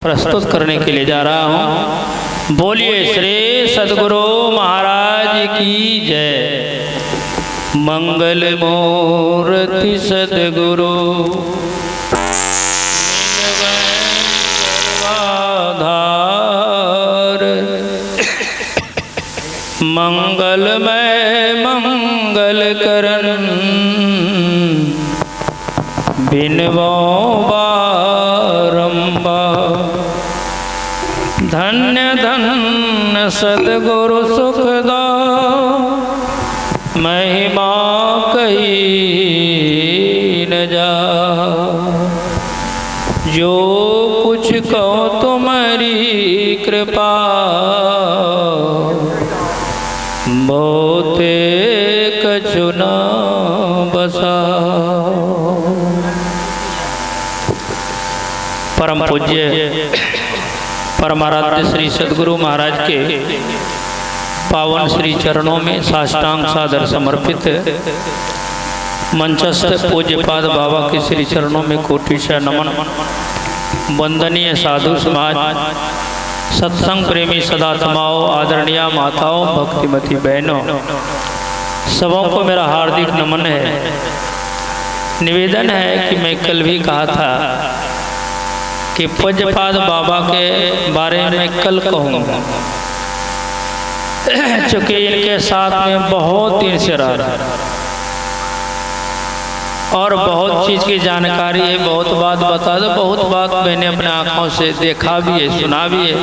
प्रस्तुत करने के लिए जा रहा हूँ। बोलिए श्री सद्गुरु महाराज की जय। मंगल मूर्ति सद्गुरु सर्वाधार, मंगलमय मंगल करन बिनवो बारंबार। धन्य धन्य सद्गुरु सुखदा, महिमा कही न जा। जो कुछ कहो तुम्हारी कृपा, मोते कछु न बसा। परम पूज्य परमाराध्य श्री सद्गुरु महाराज के पावन श्री चरणों में साष्टांग सादर समर्पित मंचस्थ पूज्यपाद बाबा के श्री चरणों में कोटिशा नमन। वंदनीय साधु समाज, सत्संग प्रेमी सदात्माओं, आदरणीय माताओं, भक्तिमती बहनों, सबों को मेरा हार्दिक नमन है। निवेदन है कि मैं कल भी कहा था कि पूज्यपाद बाबा के बारे में कल कहूँगा, चूँकि इनके साथ में बहुत इंसरार है और बहुत चीज़ की जानकारी है। बहुत बात बता दो, बहुत बात मैंने अपने आँखों से देखा भी है, सुना भी है।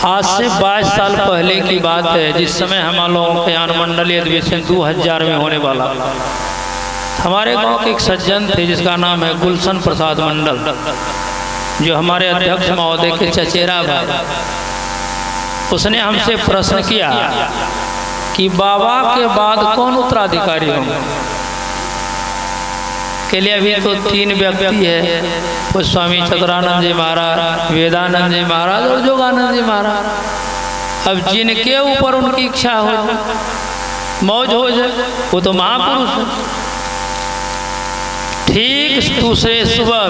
आज से 22 साल पहले की बात है, जिस समय हम लोगों के यहाँ मंडलीय अधिवेशन 2000 में होने वाला। हमारे गांव के एक सज्जन थे जिसका नाम है गुलशन प्रसाद मंडल, जो हमारे अध्यक्ष महोदय के चचेरा भाई। उसने हमसे प्रश्न किया कि बाबा के बाद कौन उत्तराधिकारी होंगे। के लिए अभी तो 3 व्यक्ति है, वो स्वामी चतुरानंद जी महाराज, वेदानंद जी महाराज और जोगानंद जी महाराज। अब जिनके ऊपर उनकी इच्छा हो, मौज हो जाए, वो तो महापुरुष है। ठीक दूसरे सुबह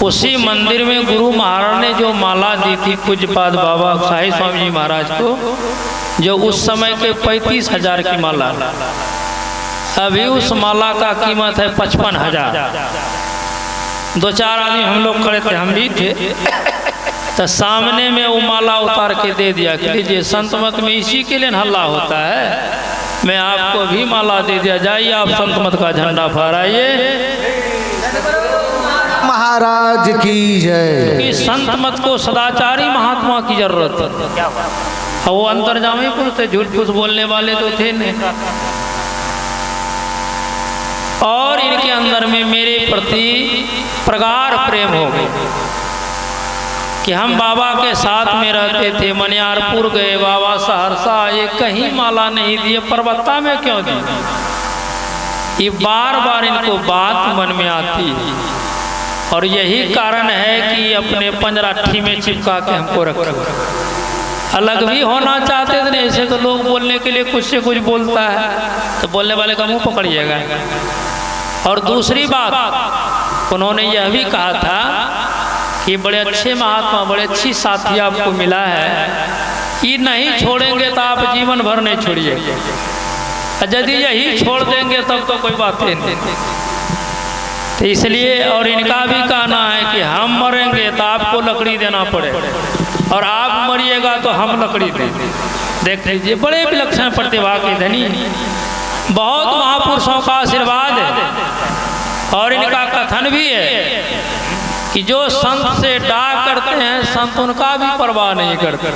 उसी मंदिर में गुरु महाराज ने जो माला दी थी पूज्यपाद बाबा शाही स्वामी जी महाराज को, जो उस समय के 35,000 की माला, अभी उस माला का कीमत है 55,000। 2-4 आदमी हम लोग खड़े थे, हम भी थे, तो सामने में वो माला उतार के दे दिया कि लीजिए, संत मत में इसी के लिए हल्ला होता है, मैं आपको भी माला दे दिया, जाइए आप संत मत का झंडा फहराइए। महाराज की जय। कि संत मत को सदाचारी महात्मा की जरूरत है। वो अंतर्जामी पुरुष थे, झूठ फूस बोलने वाले तो थे नहीं। और इनके अंदर में मेरे प्रति प्रगाढ़ प्रेम हो गया कि हम बाबा के साथ में रहते थे। मनियारपुर गए, बाबा सहरसा, ये कहीं माला नहीं दिए, परबत्ता में क्यों दी। ये बार बार इनको बात मन में आती है और यही कारण है कि अपने पंजराठी में चिपका के हमको रखा। अलग भी होना चाहते थे, ऐसे तो लोग बोलने के लिए कुछ से कुछ बोलता है तो बोलने वाले का मुंह पकड़िएगा। और दूसरी बात, उन्होंने यह भी कहा था कि बड़े अच्छे महात्मा, बड़े अच्छी साथी आपको मिला है, कि नहीं छोड़ेंगे तो आप जीवन भर नहीं छोड़िएगा, यदि यही छोड़ देंगे तब तो कोई बात नहीं। तो इसलिए, और इनका भी कहना है कि हम मरेंगे तो आपको लकड़ी देना पड़े और आप मरिएगा तो हम लकड़ी देंगे। देख लीजिए, बड़े विलक्षण प्रतिभा के धनी, बहुत महापुरुषों का आशीर्वाद है। और इनका कथन भी है कि जो संत से डाक करते हैं, संत उनका भी परवाह नहीं करते।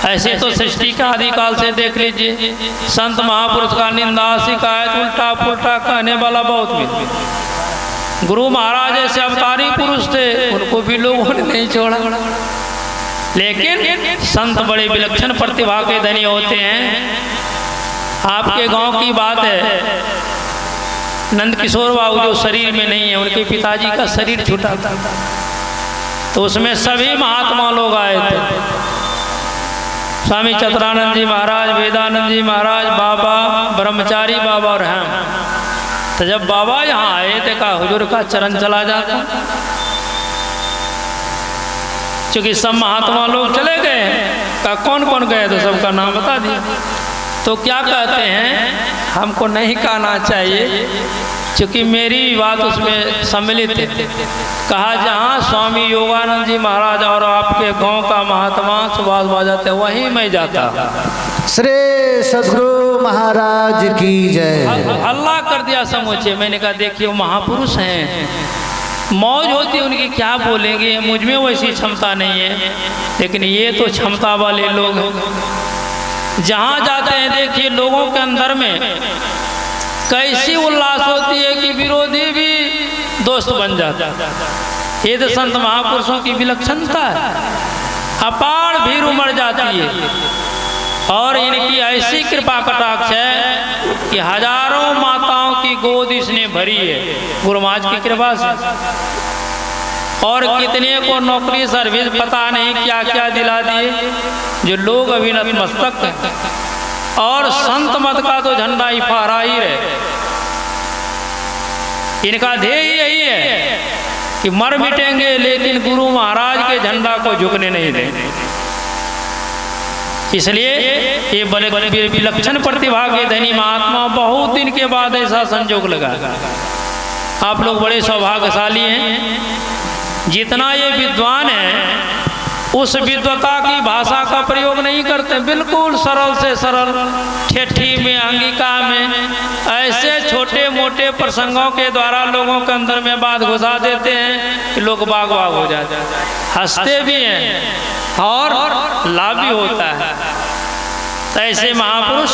ऐसे तो सृष्टि का आदिकाल से देख लीजिए, संत महापुरुष का निंदा शिकायत उल्टा पुल्टा कहने वाला बहुत मिलता। गुरु महाराज ऐसे अवतारी पुरुष थे, उनको भी लोगों ने नहीं छोड़ा। लेकिन संत बड़े विलक्षण प्रतिभा के धनी होते हैं। आपके गांव की बात है, नंद किशोर बाबू जो शरीर में नहीं है, उनके पिताजी का शरीर छूटा था, तो उसमें सभी महात्मा लोग आए थे। स्वामी चतुरानंद जी महाराज, वेदानंद जी महाराज, बाबा ब्रह्मचारी बाबा और हम तो जब बाबा यहाँ आए तो कहा हुजूर का चरण चला जाता, क्योंकि सब महात्मा लोग चले गए। कहा कौन कौन गए, तो सबका नाम बता दिया। तो क्या कहते हैं, हमको नहीं कहना चाहिए क्योंकि मेरी बात उसमें सम्मिलित है। कहा जहाँ स्वामी योगानंद जी महाराज और आपके गांव का महात्मा सुभाष बाजाते वहीं मैं जाता। श्री सद्गुरु महाराज की जय। अल्लाह कर दिया समूचे। मैंने कहा देखिए वो महापुरुष हैं, मौज होती उनकी क्या बोलेंगे, मुझ में वैसी क्षमता नहीं है, लेकिन ये तो क्षमता वाले लोग हैं। जहाँ जाते हैं देखिए लोगों के अंदर में कैसी उल्लास होती है कि विरोधी भी दोस्त बन जाता है। ये तो संत महापुरुषों की विलक्षणता है। अपार भीड़ उमड़ जाती है और इनकी ऐसी कृपा कटाक्ष है कि हजारों माताओं की गोद इसने भरी है गुरु महाराज की कृपा से। और कितने को नौकरी सर्विस पता नहीं क्या क्या दिला दिए, जो लोग अभी नतमस्तक हैं। और संत मत का तो झंडा ही फहरा ही रहे। इनका ध्येय यही है कि मर मिटेंगे लेकिन गुरु महाराज के झंडा को झुकने नहीं देंगे। इसलिए ये बड़े विलक्षण प्रतिभा के धनी महात्मा बहुत दिन के बाद ऐसा संजोग लगा। आप लोग बड़े सौभाग्यशाली हैं। जितना ये विद्वान है उस विद्वता की भाषा का प्रयोग नहीं करते, बिल्कुल सरल से सरल ठेठी में अंगिका में ऐसे छोटे मोटे प्रसंगों के द्वारा लोगों के अंदर में बात घुसा देते हैं कि लोग बाग बाग हो जाते हैं, हंसते भी हैं और लाभ भी होता है। तो ऐसे महापुरुष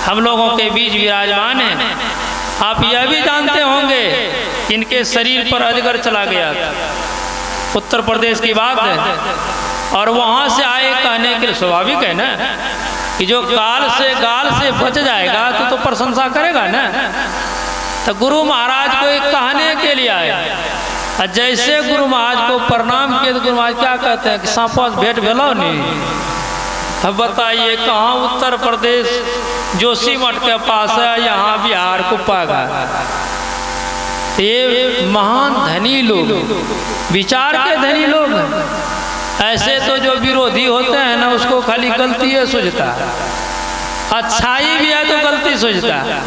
हम लोगों के बीच विराजमान हैं। आप यह भी जानते होंगे इनके शरीर पर अजगर चला गया था, उत्तर प्रदेश की बात है। और वहाँ से आए कहने के लिए स्वाभाविक है ना कि जो गाल से बच जाएगा तो प्रशंसा करेगा ना। तो गुरु महाराज को एक कहने के लिए आए। जैसे गुरु महाराज को प्रणाम किए तो गुरु महाराज क्या कहते हैं कि सांपों से भेंट भेलो नहीं। अब बताइए कहाँ उत्तर प्रदेश जोशीमठ के पास है, यहाँ बिहार कुप्पा। ये महान धनी लोग, विचार के धनी लोग हैं। ऐसे तो जो विरोधी होते हैं ना उसको खाली गलती है सोचता है, अच्छाई भी है तो गलती सोचता है,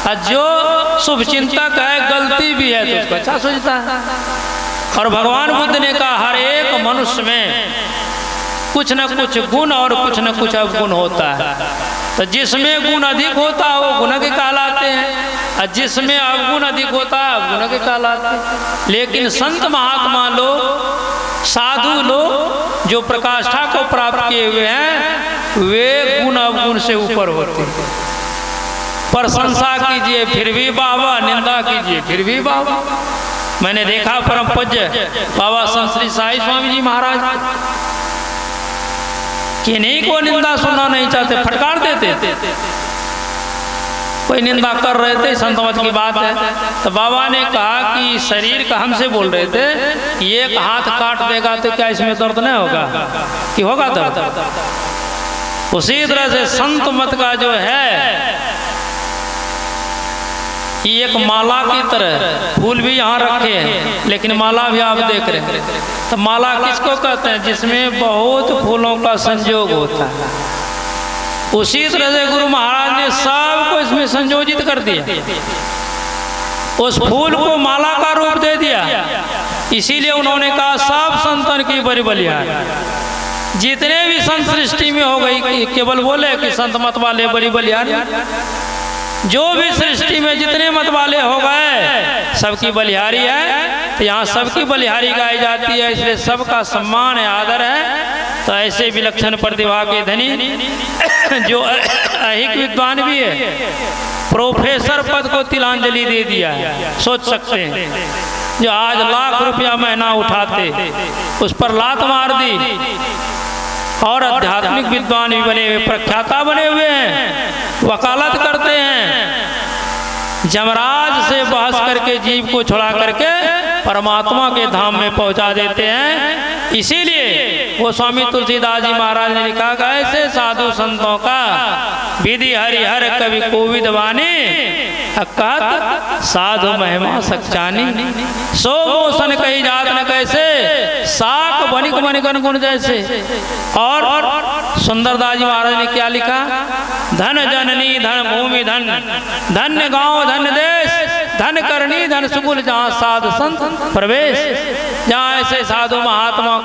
और जो शुभ चिंतक है गलती भी है तो उसको अच्छा सोचता है। और भगवान बुद्ध ने कहा हर एक मनुष्य में कुछ न कुछ गुण और कुछ न कुछ अवगुण होता है। तो जिसमें गुण अधिक होता है वो गुण के कहलाते हैं, और जिसमें अवगुण अधिक होता है अवगुण के कहलाते हैं। लेकिन संत महात्मा लोग, साधु लोग जो प्रकाष्ठा को प्राप्त किए हुए हैं वे गुण अवगुण से ऊपर होते हैं। प्रशंसा कीजिए फिर भी बाबा, निंदा कीजिए फिर भी बाबा। मैंने देखा परम पूज्य बाबा संत श्री साई स्वामी जी महाराज किन्हीं को निंदा सुनना नहीं चाहते, फटकार देते। कोई निंदा कर रहे थे, संतमत की बात है, तो बाबा ने कहा कि शरीर का हमसे बोल रहे थे एक हाथ काट देगा तो क्या इसमें दर्द नहीं होगा कि होगा दर्द। उसी तरह से संत मत का जो है ये एक माला की तरह, फूल भी यहाँ रखे हैं लेकिन माला भी आप देख रहे हैं। तो माला किसको कहते हैं? जिसमें बहुत फूलों का संयोग होता है। उसी तरह से गुरु महाराज ने सबको इसमें संयोजित कर दिया, उस फूल को माला का रूप दे दिया। इसीलिए उन्होंने कहा सब संतन की बड़ी बलिहार। जितने भी संत सृष्टि में हो गई केवल बोले कि संत मत वाले बड़ी बलिहार। जो भी सृष्टि में जितने मत वाले हो गए सबकी बलिहारी है। तो यहाँ सबकी बलिहारी गाई जाती है, इसलिए सबका सम्मान है, आदर है। तो ऐसे विलक्षण प्रतिभा के धनी जो अहिक विद्वान भी है, प्रोफेसर पद को तिलांजलि दे दिया है, सोच सकते हैं। जो आज लाख रुपया महीना उठाते उस पर लात मार दी, और आध्यात्मिक विद्वान भी बने हुए, प्रख्याता बने हुए हैं, वकालत करते हैं, जमराज से बहस करके जीव को छुड़ा करके परमात्मा के धाम में पहुंचा देते हैं। इसीलिए वो स्वामी तुलसीदास जी महाराज ने लिखा कि ऐसे साधु संतों का विधि हरिहर कवि कोविद वाणी कहत साधु महिमा सच्चानी। सो मोसन कही जात न कैसे साक बनिक बनिकन गुण जैसे। और सुंदरदास जी महाराज ने क्या लिखा? धन जननी धन भूमि धन धन्य गांव धन्य देश धन करनी धन सुकुल जहाँ साधु संत प्रवेश। जहाँ ऐसे साधु महात्मा